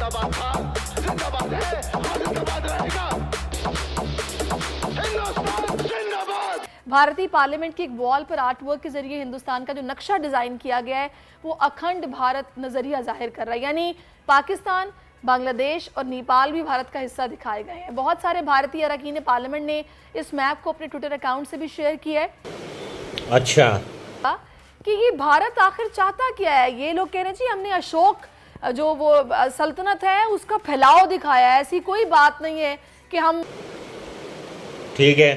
जिंदाबाद था, जिंदाबाद है और जिंदाबाद रहेगा। हिंदुस्तान जिंदाबाद। भारतीय पार्लियामेंट की एक वॉल पर आर्ट वर्क के जरिए हिंदुस्तान का जो नक्शा डिजाइन किया गया है वो अखंड भारत नजरिया जाहिर कर रहा है, यानी पाकिस्तान, बांग्लादेश और नेपाल भी भारत का हिस्सा दिखाए गए हैं। बहुत सारे भारतीय अरकान पार्लियामेंट ने इस मैप को अपने ट्विटर अकाउंट से भी शेयर किया है। अच्छा, कि ये भारत आखिर चाहता क्या है। ये लोग कह रहे हैं जी हमने अशोक जो वो सल्तनत है उसका फैलाव दिखाया है, ऐसी कोई बात नहीं है कि हम ठीक है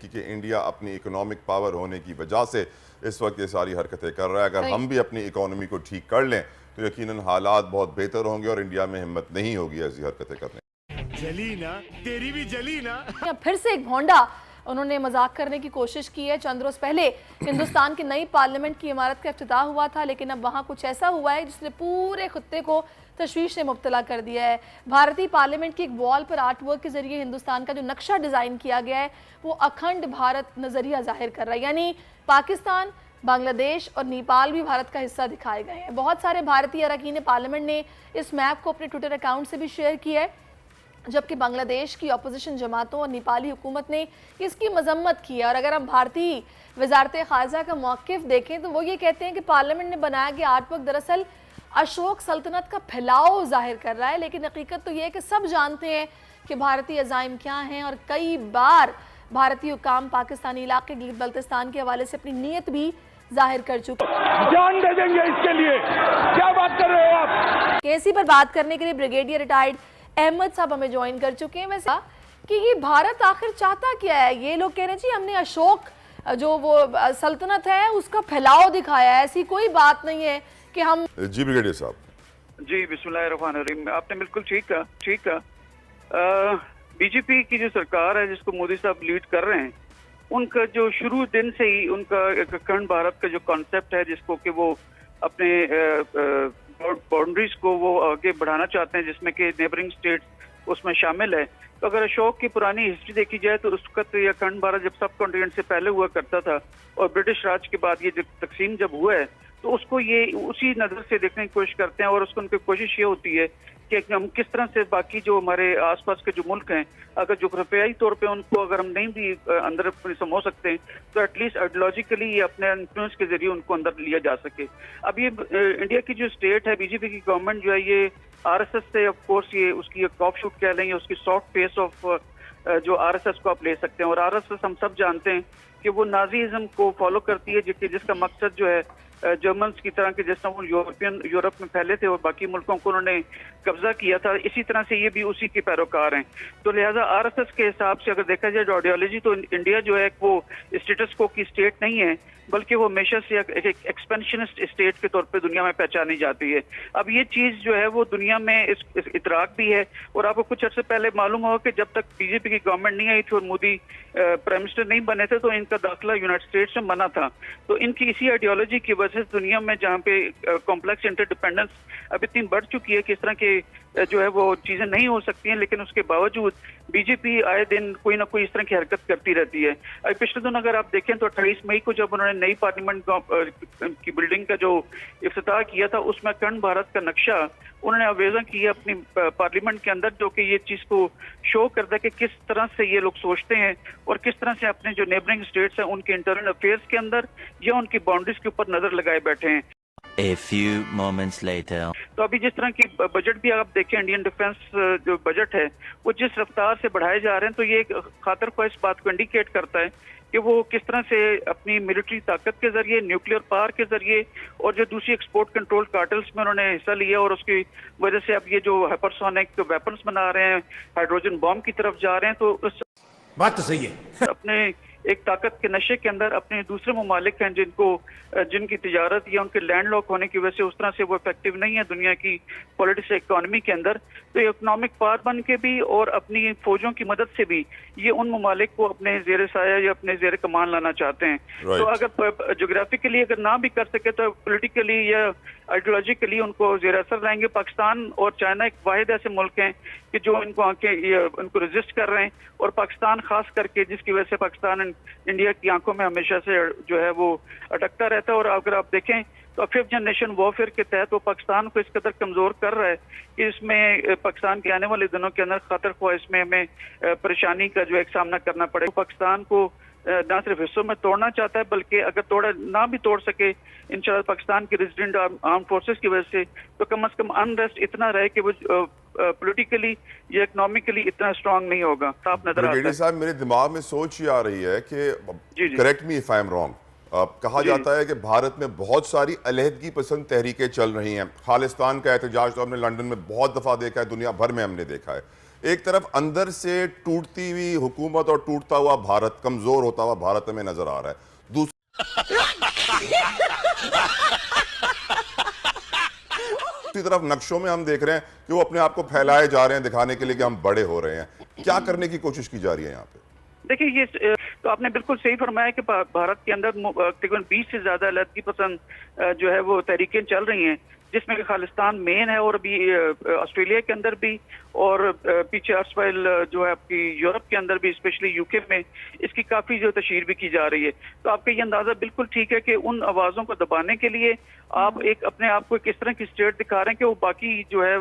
कि इंडिया अपनी इकोनॉमिक पावर होने की वजह से इस वक्त ये सारी हरकतें कर रहा है। अगर हम भी अपनी इकोनॉमी को ठीक कर लें तो यकीनन हालात बहुत बेहतर होंगे और इंडिया में हिम्मत नहीं होगी ऐसी हरकतें करने। जली ना, तेरी भी जली ना। फिर से एक भोंडा उन्होंने मजाक करने की कोशिश की है। चंद रोज पहले हिंदुस्तान की नई पार्लियामेंट की इमारत का इफ्तिताह हुआ था, लेकिन अब वहां कुछ ऐसा हुआ है जिसने पूरे खत्ते को तशवीश से मुब्तला कर दिया है। भारतीय पार्लियामेंट की एक वॉल पर आर्ट वर्क के जरिए हिंदुस्तान का जो नक्शा डिजाइन किया गया है वो अखंड भारत नजरिया जाहिर कर रहा है, यानी पाकिस्तान, बांग्लादेश और नेपाल भी भारत का हिस्सा दिखाए गए हैं। बहुत सारे भारतीय अरकान पार्लियामेंट ने इस मैप को अपने ट्विटर अकाउंट से भी शेयर किया है, जबकि बांग्लादेश की अपोजिशन जमातों और नेपाली हुकूमत ने इसकी मजम्मत की है। और अगर हम भारतीय वजारत ख़ारजा का मौक़िफ़ देखें तो वो ये कहते हैं कि पार्लियामेंट ने बनाया गया आर्ट वर्क दरअसल अशोक सल्तनत का फैलाव जाहिर कर रहा है, लेकिन हकीकत तो ये है कि सब जानते हैं कि भारतीय अज़ाइम क्या हैं। और कई बार भारतीय हुकाम पाकिस्तानी इलाके गिलगित बल्तिस्तान के हवाले से अपनी नीयत भी जाहिर कर चुके हैं। जान दे देंगे इसके लिए, क्या बात कर रहे हो आप। केसी पर बात करने के लिए ब्रिगेडियर रिटायर्ड अहमद साहब हमें ज्वाइन कर चुके हैं। वैसे कि ये भारत आखिर चाहता क्या है। ये लोग कह रहे हैं जी हमने अशोक जो वो सल्तनत है उसका फैलाव दिखाया है, ऐसी कोई बात नहीं है कि हम। जी ब्रिगेडियर साहब। जी बिस्मिल्लाहिर्रहमानिर्रहीम, आपने बिल्कुल ठीक कहा। बीजेपी की जो सरकार है जिसको मोदी साहब लीड कर रहे हैं, उनका जो शुरू दिन से ही उनका एक अखंड भारत का जो कॉन्सेप्ट है जिसको कि वो अपने बाउंड्रीज को वो आगे बढ़ाना चाहते हैं, जिसमें कि नेबरिंग स्टेट्स उसमें शामिल है। तो अगर अशोक की पुरानी हिस्ट्री देखी जाए तो उसका तो ये अखंड भारत जब सब कॉन्टिनेंट से पहले हुआ करता था और ब्रिटिश राज के बाद ये जब तकसीम जब हुआ है तो उसको ये उसी नज़र से देखने की कोशिश करते हैं। और उसको उनकी कोशिश ये होती है कि हम किस तरह से बाकी जो हमारे आसपास के जो मुल्क हैं, अगर जोग्राफियाई तौर पे उनको अगर हम नहीं भी अंदर समो सकते हैं तो एटलीस्ट आइडियोलॉजिकली ये अपने इन्फ्लुएंस के जरिए उनको अंदर लिया जा सके। अब ये इंडिया की जो स्टेट है, बीजेपी की गवर्नमेंट जो है, ये आरएसएस से ऑफ कोर्स ये उसकी एक ऑफ शूट कह लें या उसकी सॉफ्ट फेस ऑफ जो आरएसएस को आप ले सकते हैं। और आरएसएस हम सब जानते हैं कि वो नाजीज़म को फॉलो करती है, जिसका मकसद जो है जर्मन्स की तरह के जिस तरह वो यूरोप में फैले थे और बाकी मुल्कों को उन्होंने कब्जा किया था, इसी तरह से ये भी उसी के पैरोकार हैं। तो लिहाजा आरएसएस के हिसाब से अगर देखा जाए आइडियोलॉजी तो इंडिया जो है वो स्टेटस को की स्टेट नहीं है, बल्कि वो हमेशा से एक एक्सपेंशनिस्ट स्टेट के तौर पे दुनिया में पहचानी जाती है। अब ये चीज़ जो है वो दुनिया में इस इतराक भी है। और आपको कुछ अर्से पहले मालूम होगा कि जब तक बीजेपी की गवर्नमेंट नहीं आई थी और मोदी प्राइम मिनिस्टर नहीं बने थे तो इनका दाखिला यूनाइटेड स्टेट्स में मना था। तो इनकी इसी आइडियोलॉजी की वजह से दुनिया में जहाँ पे कॉम्प्लेक्स इंटरडिपेंडेंस अब इतनी बढ़ चुकी है कि इस तरह के जो है वो चीज़ें नहीं हो सकती हैं, लेकिन उसके बावजूद बीजेपी आए दिन कोई ना कोई इस तरह की हरकत करती रहती है। अब पिछले दिन अगर आप देखें तो 28 मई को जब उन्होंने नई पार्लियामेंट की बिल्डिंग का जो इफ्तिताह किया था, उसमें अखंड भारत का नक्शा उन्होंने आवेदन किया अपनी पार्लियामेंट के अंदर, जो कि ये चीज़ को शो करता है कि किस तरह से ये लोग सोचते हैं और किस तरह से अपने जो नेबरिंग स्टेट्स हैं उनके इंटरनल अफेयर्स के अंदर या उनकी बाउंड्रीज के ऊपर नजर लगाए बैठे हैं। A few moments later. तो अभी जिस तरह की बजट भी आप देखें, इंडियन डिफेंस जो बजट है वो जिस रफ्तार से बढ़ाए जा रहे हैं, तो ये एक खातर ख्वाह इस बात को इंडिकेट करता है कि वो किस तरह से अपनी मिलिट्री ताकत के जरिए, न्यूक्लियर पावर के जरिए और जो दूसरी एक्सपोर्ट कंट्रोल कार्टल्स में उन्होंने हिस्सा लिया और उसकी वजह से अब ये जो हाइपरसोनिक वेपन्स बना रहे हैं, हाइड्रोजन बॉम्ब की तरफ जा रहे हैं, तो उस बात तो सही है। अपने एक ताकत के नशे के अंदर अपने दूसरे ममालिक हैं जिनकी तिजारत या उनके लैंडलॉक होने की वजह से उस तरह से वो इफेक्टिव नहीं है दुनिया की पॉलिटिक्स इकोनॉमी के अंदर। तो ये इकोनॉमिक पावर बन के भी और अपनी फौजों की मदद से भी ये उन ममालिक को अपने जेर साया या अपने जेर कमान लाना चाहते हैं। तो अगर जोग्राफिकली अगर ना भी कर सके तो पोलिटिकली या आइडियोलॉजिकली उनको जेर असर लाएंगे। पाकिस्तान और चाइना एक वाहिद ऐसे मुल्क हैं कि जो इनको उनको रेजिस्ट कर रहे हैं, और पाकिस्तान खास करके जिसकी वजह से पाकिस्तान इंडिया की आंखों में हमेशा से जो है वो अटकता रहता है। और अगर आप देखें तो फिफ्थ जनरेशन वॉरफेयर के तहत वो पाकिस्तान को इस कदर कमजोर कर रहा है कि इसमें पाकिस्तान के आने वाले दिनों के अंदर खतर ख्वाह इसमें हमें परेशानी का जो एक सामना करना पड़ेगा। पाकिस्तान को ना सिर्फ हिस्सों में तोड़ना चाहता है, बल्कि अगर तोड़ा ना भी तोड़ सके इंशाल्लाह पाकिस्तान की रेजिडेंट आर्म फोर्सेस की वजह से, तो कम से कम अनरेस्ट इतना रहे कि वो पॉलिटिकली या इकोनॉमिकली इतना स्ट्रांग नहीं होगा। साफ नजर आता है। साहब, मेरे दिमाग में सोच ये आ रही है कि correct me if I am wrong, कहा जाता है कि भारत में बहुत सारी अलहदगी पसंद तहरीकें चल रही हैं। खालिस्तान का एहतजाज तो हमने लंदन में बहुत दफ़ा देखा है, दुनिया भर में हमने देखा है। एक तरफ अंदर से टूटती हुई हुकूमत और टूटता हुआ भारत, कमजोर होता हुआ भारत हमें नजर आ रहा है। दूसरी तरफ नक्शों में हम देख रहे हैं कि वो अपने आप को फैलाए जा रहे हैं, दिखाने के लिए कि हम बड़े हो रहे हैं। क्या करने की कोशिश की जा रही है यहाँ पे? देखिए, ये तो आपने बिल्कुल सही फरमाया कि भारत के अंदर तकरीबन 20 से ज्यादा अलहदगी पसंद जो है वो तहरीकें चल रही हैं, जिसमें कि खालिस्तान मेन है, और अभी ऑस्ट्रेलिया के अंदर भी, और पीछे अर्सवाइल जो है आपकी यूरोप के अंदर भी, स्पेशली यूके में इसकी काफी जो तशहीर भी की जा रही है। तो आपका ये अंदाजा बिल्कुल ठीक है कि उन आवाजों को दबाने के लिए आप एक अपने आप को किस तरह की स्टेट दिखा रहे हैं कि वो बाकी जो है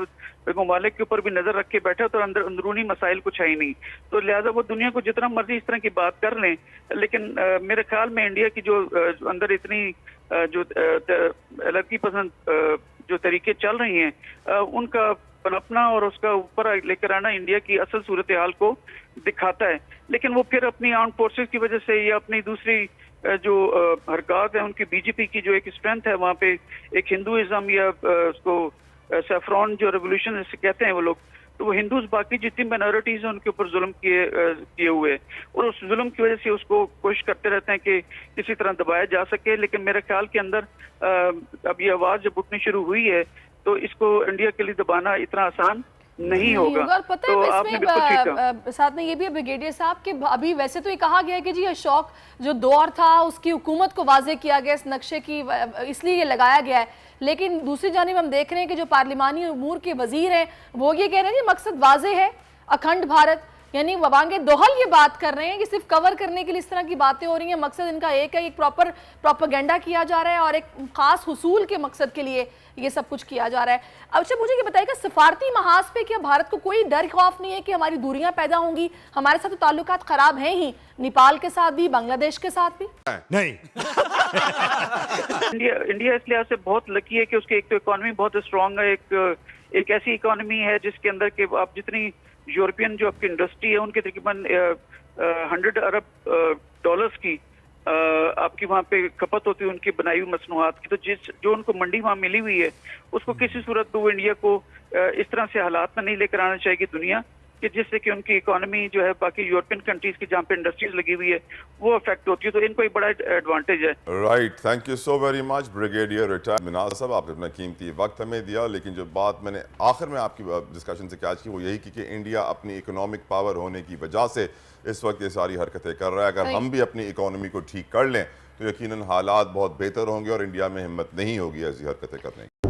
ममालिक के ऊपर भी नजर रख के बैठे, तो अंदरूनी मसाइल कुछ है ही नहीं। तो लिहाजा वो दुनिया को जितना मर्जी इस तरह की बात कर लें, लेकिन मेरे ख्याल में इंडिया की जो अंदर इतनी जो अलग पसंद जो तरीके चल रही हैं, उनका पनपना और उसका ऊपर लेकर आना इंडिया की असल सूरत हाल को दिखाता है। लेकिन वो फिर अपनी आर्म फोर्सेस की वजह से या अपनी दूसरी जो हरकत है, उनकी बीजेपी की जो एक स्ट्रेंथ है, वहाँ पे एक हिंदुइज्म या उसको सैफरॉन जो रेवोल्यूशन कहते हैं वो लोग, तो वो हिंदूज बाकी जितनी माइनॉरिटीज हैं उनके ऊपर जुल्म किए हुए, और उस जुल्म की वजह से उसको कोशिश करते रहते हैं कि किसी तरह दबाया जा सके। लेकिन मेरे ख्याल के अंदर अब ये आवाज जब उठनी शुरू हुई है, तो इसको इंडिया के लिए दबाना इतना आसान नहीं होगा। और पता तो है आपने बिल्कुल ठीक कहा। साथ में ये भी है ब्रिगेडियर साहब कि अभी वैसे तो ये कहा गया है कि जी अशोक जो दौर था उसकी हुकूमत को वाजे किया गया, इस नक्शे की इसलिए ये लगाया गया है, लेकिन दूसरी जानिब हम देख रहे हैं कि जो पार्लिमानी उमूर के वजीर हैं वो ये कह रहे हैं कि मकसद वाजे है, अखंड भारत, यानी वबांगे दोहल ये बात कर रहे हैं कि सिर्फ कवर करने के लिए इस तरह की बातें हो रही हैं। मकसद इनका एक है, एक प्रॉपर प्रोपेगेंडा किया जा रहा है और एक खास हुसूल के मकसद के लिए ये सब कुछ किया जा रहा है। अब अच्छा मुझे ये बताइएगा, सफारती महाज पे क्या भारत को कोई डर खौफ नहीं है कि हमारी दूरियां पैदा होंगी? हमारे साथ तो ताल्लुकात खराब हैं ही, नेपाल के साथ भी, बांग्लादेश के साथ भी नहीं। इंडिया इस लिहाज से बहुत लकी है कि उसकी एक तो इकोनॉमी बहुत स्ट्रांग है, एक ऐसी इकोनॉमी है जिसके अंदर के आप जितनी यूरोपियन जो आपकी इंडस्ट्री है उनके तकरीबन 100 अरब डॉलर्स की आपकी वहाँ पे खपत होती है उनकी बनाई हुई मसनूआत की। तो जो उनको मंडी वहाँ मिली हुई है उसको किसी सूरत वो इंडिया को इस तरह से हालात में नहीं लेकर आना चाहिए दुनिया कि जिससे कि उनकी इकोनॉमी जो है बाकी यूरोपियन कंट्रीज की जहाँ पे इंडस्ट्रीज लगी हुई है वो अफेक्ट होती है। तो इनको एक बड़ा एडवांटेज है। Right, thank you so very much brigadier retired Minaz साहब, आपने अपना कीमती वक्त हमें दिया। लेकिन जो बात मैंने आखिर में आपकी डिस्कशन से कैच की वो यही कि इंडिया अपनी इकोनॉमिक पावर होने की वजह से इस वक्त ये सारी हरकतें कर रहा है। अगर हम भी अपनी इकोनॉमी को ठीक कर लें तो यकीनन हालात बहुत बेहतर होंगे और इंडिया में हिम्मत नहीं होगी ऐसी हरकतें करने की।